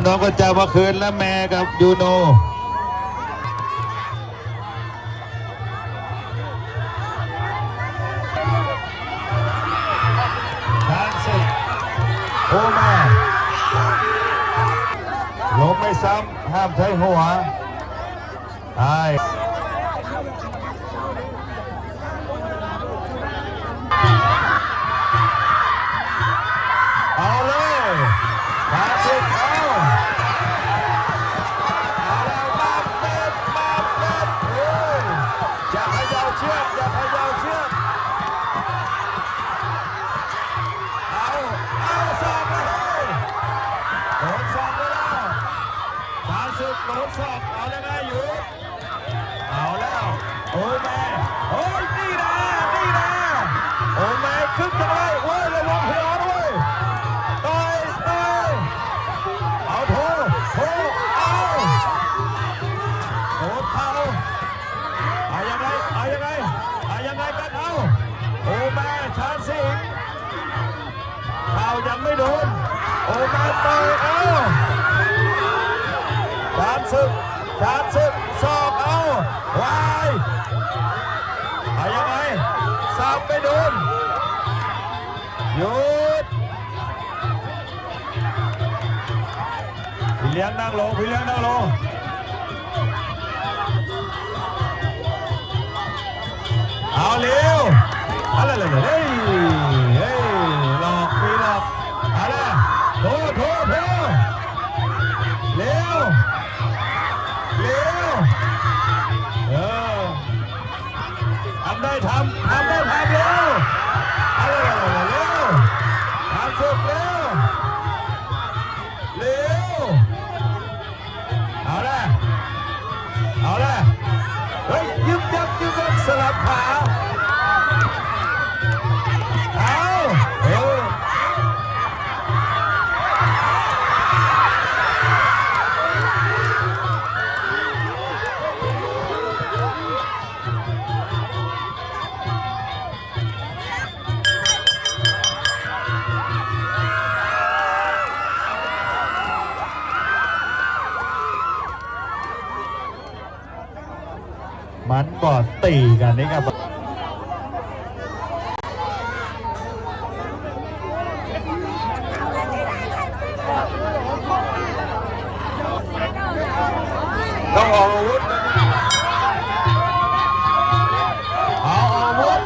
น้องก็จะมาคืนแล้วแม่กับยูโนโอ้แม่ลงไม่ซ้ำห้ามใช้หัวใช่เอาเลยมาสิเอาแล้วมาเต็มอย่าขยับเชือกอย่าขยับเชือกเอาสอบไปเลยโดนสอบไปแล้ว30โดนสอบเอาแล้วไงอยู่เอาแล้วโอ้แม่โอ้ยนี่นะโอ้แม่ขึ้นจะไปโอ้ยระวังหัวด้วยต่อยเอาโถเอาโอ้เท้าเอายังไงกันเอาโอ้แม่ชาสิงเท้ายังไม่โดนโอ้แม่ต่อยเอาชาศึกสอบเอาวายเอายังไงสอบไปโดนหยุดพี่เลี้ยงนั่งลงเอาเร็วอะไรเลยเฮ้ยหลอกอะไรโถเร็วทำได้ทำเร็วอะไรเร็วทำสุดเร็วเอาละเฮ้ยยึกยักสลับขามันก็ตีกันนี่ครับต้องออกอาวุธเอาอาวุธ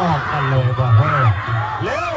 ออกกันเลยว่ะเฮ้ยเร็ว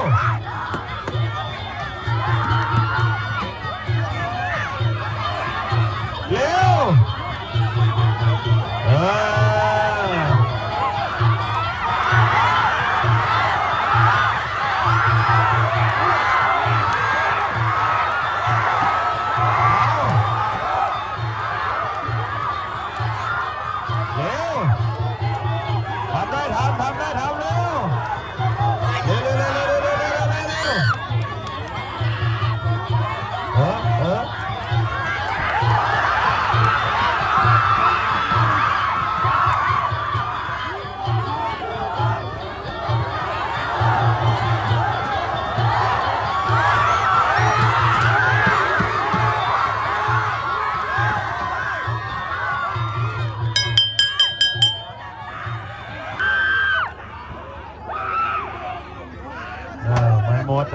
หมด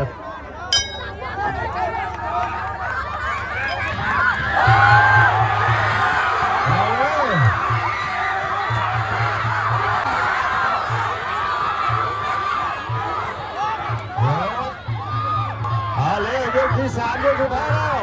เอาเลยเอาเลยยกที่สามยกสุดท้ายแล้ว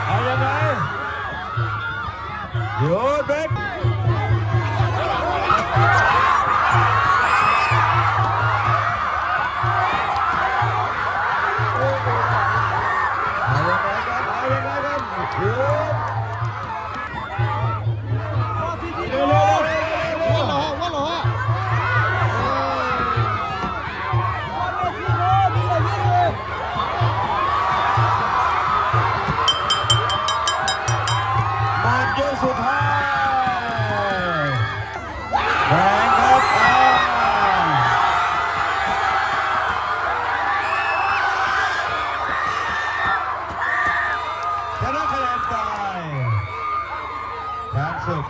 เอายังไงหยุดเบรกเอายังไงกันเอายังไงกันหยุดเร็วหมดยกสุดท้ายแข่งครับชนะคะแนนไปแชมป์ศึก